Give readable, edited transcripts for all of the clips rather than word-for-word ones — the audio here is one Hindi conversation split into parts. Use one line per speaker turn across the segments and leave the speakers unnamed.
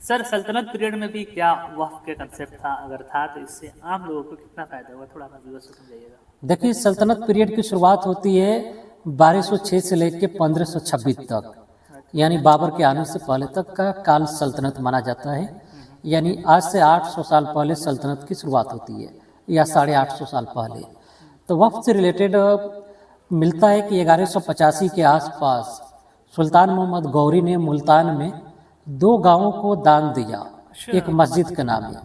सर सल्तनत पीरियड में भी क्या वक्फ के कंसेप्ट था, अगर था तो इससे आम लोगों को कितना फायदा हुआ, थोड़ा हमें व्यूअर्स को समझाइएगा।
देखिए, सल्तनत पीरियड की शुरुआत होती है 1206 से लेकर 1526 तक, यानी बाबर के आने से पहले तक का काल सल्तनत माना जाता है। यानी आज से 800 साल पहले सल्तनत की शुरुआत होती है, या 850 साल पहले। तो वक्फ से रिलेटेड मिलता है कि 1185 के आसपास सुल्तान मोहम्मद गौरी ने मुल्तान में 2 गांवों को दान दिया, एक मस्जिद के नाम में,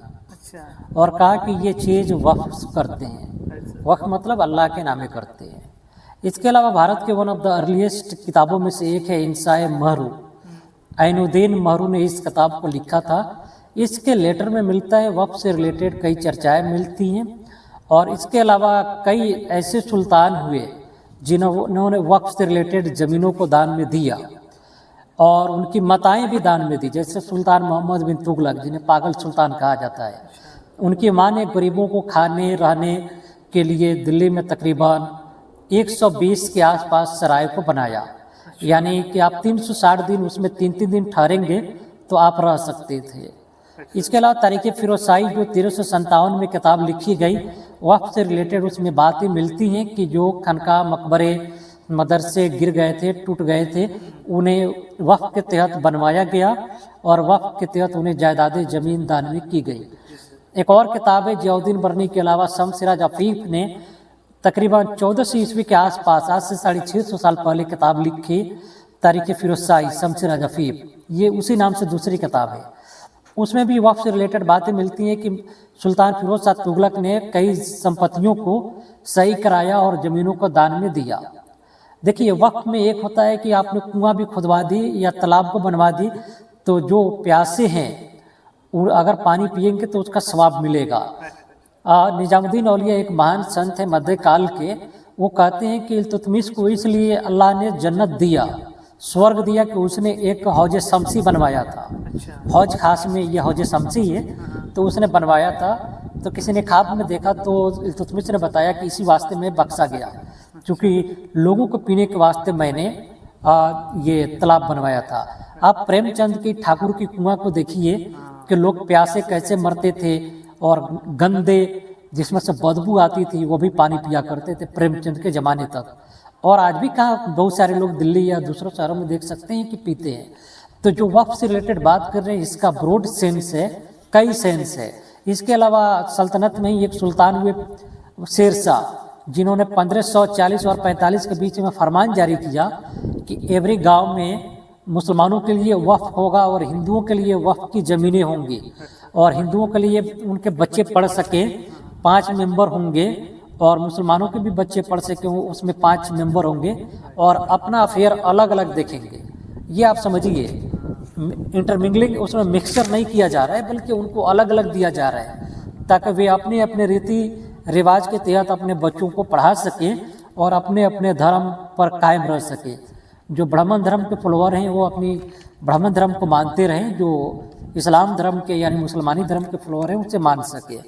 और कहा कि ये चीज़ वक्फ करते हैं। वक्फ मतलब अल्लाह के नामे करते हैं। इसके अलावा भारत के वन ऑफ द अर्लीस्ट किताबों में से एक है इंसाए महरू। ऐनुद्दीन महरू ने इस किताब को लिखा था। इसके लेटर में मिलता है वक्फ से रिलेटेड कई चर्चाएं मिलती हैं, और इसके अलावा कई ऐसे सुल्तान हुए जिन्होंने वक्फ से रिलेटेड ज़मीनों को दान में दिया, और उनकी मताएं भी दान में दी। जैसे सुल्तान मोहम्मद बिन तुगलक, जिन्हें पागल सुल्तान कहा जाता है, उनकी माँ ने गरीबों को खाने रहने के लिए दिल्ली में तकरीबन 120 के आसपास सराय को बनाया। यानी कि आप 360 दिन उसमें 3-3 दिन ठहरेंगे तो आप रह सकते थे। इसके अलावा तारीख़ फ़िरोज़शाही जो 1357 में किताब लिखी गई, वक्फ से रिलेटेड उसमें बातें मिलती हैं कि जो खनका मकबरे मदरसे गिर गए थे, टूट गए थे, उन्हें वक्फ के तहत बनवाया गया, और वक्फ के तहत उन्हें जायदादें ज़मीन दान में की गई। एक और किताब है जियाउद्दीन बरनी के अलावा शमस-ए-राज अफ़ीफ़ ने तकरीबन 1400 ईस्वी के आसपास, आज से 650 साल पहले किताब लिखी, तारीख़ फ़िरोज़शाही शमस-ए-राज अफ़ीफ़। ये उसी नाम से दूसरी किताब है। उसमें भी वक्फ से रिलेटेड बातें मिलती हैं कि सुल्तान फिरोज शाह तुगलक ने कई संपत्तियों को सही कराया और ज़मीनों को दान में दिया। देखिए, वक्फ में एक होता है कि आपने कुआं भी खुदवा दी या तालाब को बनवा दी, तो जो प्यासे हैं अगर पानी पिएंगे तो उसका सवाब मिलेगा। निजामुद्दीन औलिया एक महान संत है मध्यकाल के, वो कहते हैं कि इल्तुतमिश को इसलिए अल्लाह ने जन्नत दिया, स्वर्ग दिया, कि उसने एक हौज शमसी बनवाया था। हौज खास में ये हौज शमसी है, तो उसने बनवाया था। तो किसी ने ख्वाब में देखा तो इल्तुतमिश ने बताया कि इसी वास्ते में बख्शा गया, क्योंकि लोगों को पीने के वास्ते मैंने ये तालाब बनवाया था। आप प्रेमचंद की ठाकुर की कुआं को देखिए कि लोग प्यासे कैसे मरते थे, और गंदे जिसमें से बदबू आती थी वो भी पानी पिया करते थे प्रेमचंद के ज़माने तक। और आज भी कहाँ बहुत सारे लोग दिल्ली या दूसरों शहरों में देख सकते हैं कि पीते हैं। तो जो वक्फ से रिलेटेड बात कर रहे हैं, इसका ब्रॉड सेंस है, कई सेंस है। इसके अलावा सल्तनत में ही एक सुल्तान हुए शेरशाह, जिन्होंने 1540 और 45 के बीच में फरमान जारी किया कि एवरी गांव में मुसलमानों के लिए वक्फ होगा और हिंदुओं के लिए वक्फ की ज़मीनें होंगी, और हिंदुओं के लिए उनके बच्चे पढ़ सकें 5 मेंबर होंगे, और मुसलमानों के भी बच्चे पढ़ सकें उसमें 5 मेंबर होंगे, और अपना अफेयर अलग अलग देखेंगे। ये आप समझिए, इंटरमिंगलिंग उसमें मिक्सचर नहीं किया जा रहा है, बल्कि उनको अलग अलग दिया जा रहा है, ताकि वे अपने अपने रीति रिवाज के तहत अपने बच्चों को पढ़ा सकें और अपने अपने धर्म पर कायम रह सकें। जो ब्राह्मण धर्म के फॉलोअर हैं वो अपनी ब्राह्मण धर्म को मानते रहें, जो इस्लाम धर्म के यानी मुसलमानी धर्म के फॉलोअर हैं उसे मान सके।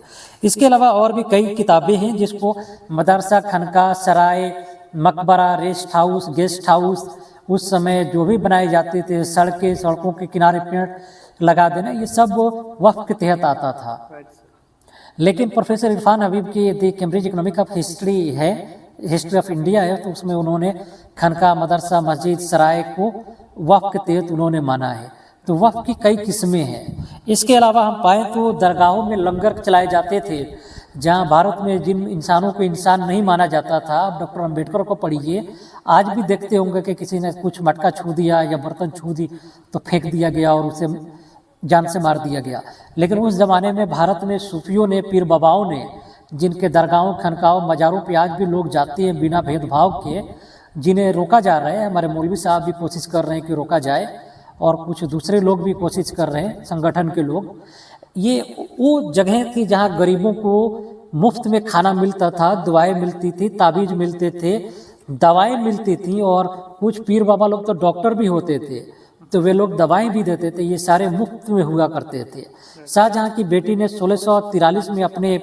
इसके अलावा और भी कई किताबें हैं जिसको मदरसा, खनका, सराय, मकबरा, रेस्ट हाउस, गेस्ट हाउस, उस समय जो भी बनाए जाते थे, सड़कें, सड़कों के किनारे पेड़ लगा देना, ये सब वक्फ के तहत आता था। लेकिन प्रोफेसर इरफान हबीब की the Cambridge economic of history है, हिस्ट्री ऑफ इंडिया है, तो उसमें उन्होंने खनका, मदरसा, मस्जिद, सराय को वक्फ के तहत उन्होंने माना है। तो वक्फ की कई किस्में हैं। इसके अलावा हम पाएँ तो दरगाहों में लंगर चलाए जाते थे, जहाँ भारत में जिन इंसानों को इंसान नहीं माना जाता था, अब डॉक्टर अम्बेडकर को पढ़िए, आज भी देखते होंगे कि किसी ने कुछ मटका छू दिया या बर्तन छू दी तो फेंक दिया गया और उसे जान से मार दिया गया। लेकिन उस ज़माने में भारत में सूफियों ने, पीर बाबाओं ने, जिनके दरगाहों, खनकाओं, मज़ारों पे आज भी लोग जाते हैं बिना भेदभाव के, जिन्हें रोका जा रहा है। हमारे मौलवी साहब भी कोशिश कर रहे हैं कि रोका जाए, और कुछ दूसरे लोग भी कोशिश कर रहे हैं, संगठन के लोग। ये वो जगह थी जहाँ गरीबों को मुफ्त में खाना मिलता था, दुआएं मिलती थी, ताबीज़ मिलते थे, दवाएं मिलती थी, और कुछ पीर बाबा लोग तो डॉक्टर भी होते थे, तो वे लोग दवाएं भी देते थे। ये सारे मुफ्त में हुआ करते थे। शाहजहाँ की बेटी ने 1643 में अपने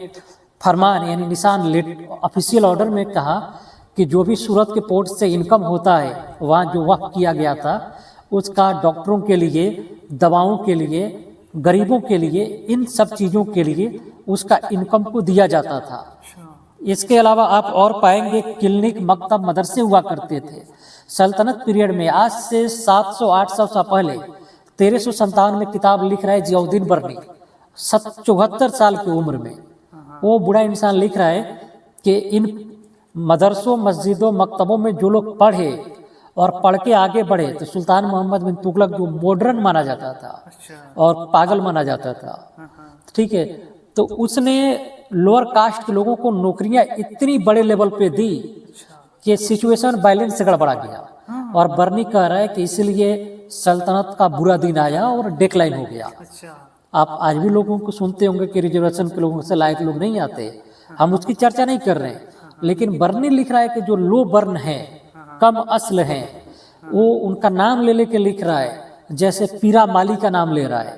फरमान यानी निशान लेट ऑफिशियल ऑर्डर में कहा कि जो भी सूरत के पोर्ट से इनकम होता है, वहाँ जो वक्फ किया गया था, उसका डॉक्टरों के लिए, दवाओं के लिए, गरीबों के लिए, इन सब चीज़ों के लिए उसका इनकम को दिया जाता था। इसके अलावा आप और पाएंगे क्लिनिक, मकतब, मदरसे हुआ करते थे सल्तनत पीरियड में। आज से 700-800 साल पहले 1357 में किताब लिख रहा है जियाउद्दीन बर्नी, 74 साल की उम्र में वो बूढ़ा इंसान लिख रहा है कि इन मदरसों, मस्जिदों, मकतबों में जो लोग पढ़े और पढ़ के आगे बढ़े, तो सुल्तान मोहम्मद बिन तुगलक जो मॉडर्न माना जाता था और पागल माना जाता था, ठीक है, तो उसने लोअर कास्ट के लोगों को नौकरियां इतनी बड़े लेवल पे दी कि सिचुएशन बैलेंस से गड़बड़ा गया। और बर्नी कह रहा है कि इसलिए सल्तनत का बुरा दिन आया और डिक्लाइन हो गया। आप आज भी लोगों को सुनते होंगे कि रिजर्वेशन के लोगों से लायक लोग नहीं आते, हम उसकी चर्चा नहीं कर रहे हैं, लेकिन बर्नी लिख रहा है कि जो लो बर्न है, कम असल है, वो उनका नाम ले लेके लिख रहा है। जैसे पीरा माली का नाम ले रहा है,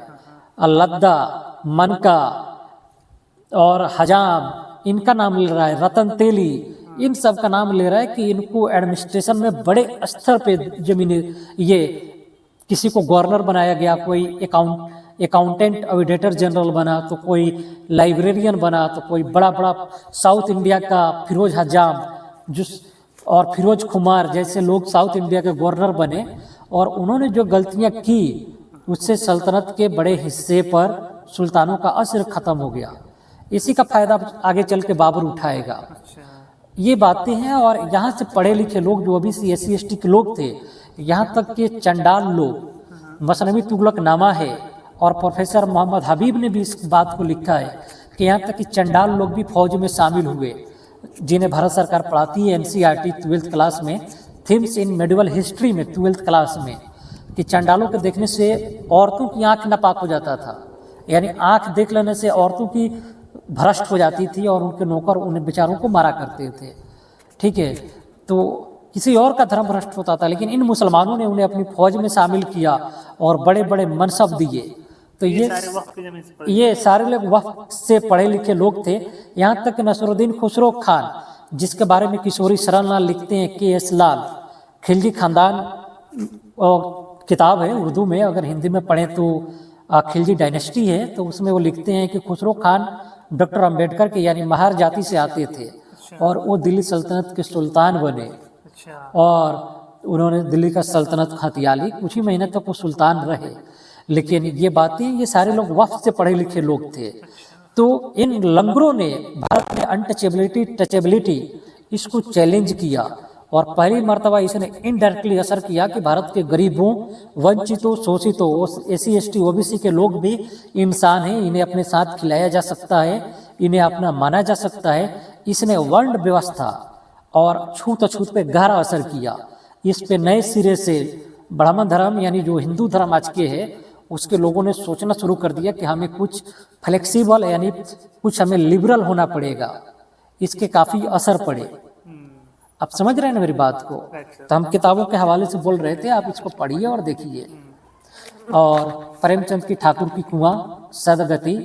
लद्दा, मनका और हजाम, इनका नाम ले रहा है, रतन तेली, इन सब का नाम ले रहा है कि इनको एडमिनिस्ट्रेशन में बड़े स्तर पे जमीनें, ये किसी को गवर्नर बनाया गया, कोई अकाउंटेंट ऑडिटर जनरल बना, तो कोई लाइब्रेरियन बना, तो कोई बड़ा बड़ा साउथ इंडिया का फिरोज हजाम और फिरोज खुमार जैसे लोग साउथ इंडिया के गवर्नर बने। और उन्होंने जो गलतियां की उससे सल्तनत के बड़े हिस्से पर सुल्तानों का असर खत्म हो गया। इसी का फायदा आगे चल के बाबर उठाएगा। ये बातें हैं। और यहाँ से पढ़े लिखे लोग जो ओबीसी SC ST के लोग थे, यहाँ तक कि चंडाल लोग, मसनवी तुगलक नामा है और प्रोफेसर मोहम्मद हबीब ने भी इस बात को लिखा है कि यहाँ तक कि चंडाल लोग भी फौज में शामिल हुए, जिन्हें भारत सरकार पढ़ाती है NCERT 12th क्लास में, थीम्स इन मेडिवल हिस्ट्री में 12th क्लास में, कि चंडालों को देखने से औरतों की आंख नापाक हो जाता था, यानी आंख देख लेने से औरतों की भ्रष्ट हो जाती थी और उनके नौकर उन्हें बेचारों को मारा करते थे, ठीक है, तो किसी और का धर्म भ्रष्ट होता था। लेकिन इन मुसलमानों ने उन्हें अपनी फौज में शामिल किया और बड़े बड़े मनसब दिए। तो ये सारे लोग वक्त से पढ़े लिखे लोग थे। यहाँ तक नसरुद्दीन खुसरो खान, जिसके बारे में किशोरी शरण लाल लिखते हैं, KS लाल, खिलजी खानदान और किताब है उर्दू में, अगर हिंदी में पढ़ें तो खिलजी डायनेस्टी है, तो उसमें वो लिखते हैं कि खुसरो खान डॉक्टर अंबेडकर के यानी महार जाति से आते थे और वो दिल्ली सल्तनत के सुल्तान बने और उन्होंने दिल्ली का सल्तनत हथिया ली। कुछ ही महीने तक वो सुल्तान रहे। लेकिन ये बातें, ये सारे लोग वक्त से पढ़े लिखे लोग थे। तो इन लंगरों ने भारत में अनटचेबिलिटी, टचेबिलिटी, इसको चैलेंज किया और पहली मर्तबा इसने इनडायरेक्टली असर किया कि भारत के गरीबों, वंचितों, शोषितों, SC ST OBC के लोग भी इंसान हैं, इन्हें अपने साथ खिलाया जा सकता है, इन्हें अपना माना जा सकता है। इसने वर्ण व्यवस्था और छूत अछूत पे गहरा असर किया। इस पे नए सिरे से ब्राह्मण धर्म यानी जो हिंदू धर्म आज के है, उसके लोगों ने सोचना शुरू कर दिया कि हमें कुछ फ्लेक्सिबल यानी कुछ हमें लिबरल होना पड़ेगा। इसके काफ़ी असर पड़े। आप समझ रहे हैं ना मेरी बात को? तो हम किताबों के हवाले से बोल रहे थे, आप इसको पढ़िए और देखिए। और प्रेमचंद की ठाकुर की कुआं, सदगति,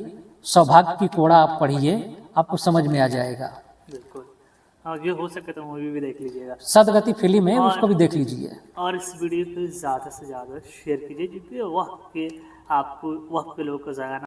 सौभाग्य की कोड़ा आप पढ़िए, आपको समझ में आ जाएगा।
बिल्कुल, और ये हो सके तो मूवी भी देख लीजिएगा।
सदगति फिल्म है, उसको भी देख लीजिए।
और इस वीडियो को ज़्यादा से ज़्यादा शेयर कीजिए, क्योंकि वक्त के आपको वक्त के लोगों को जगाना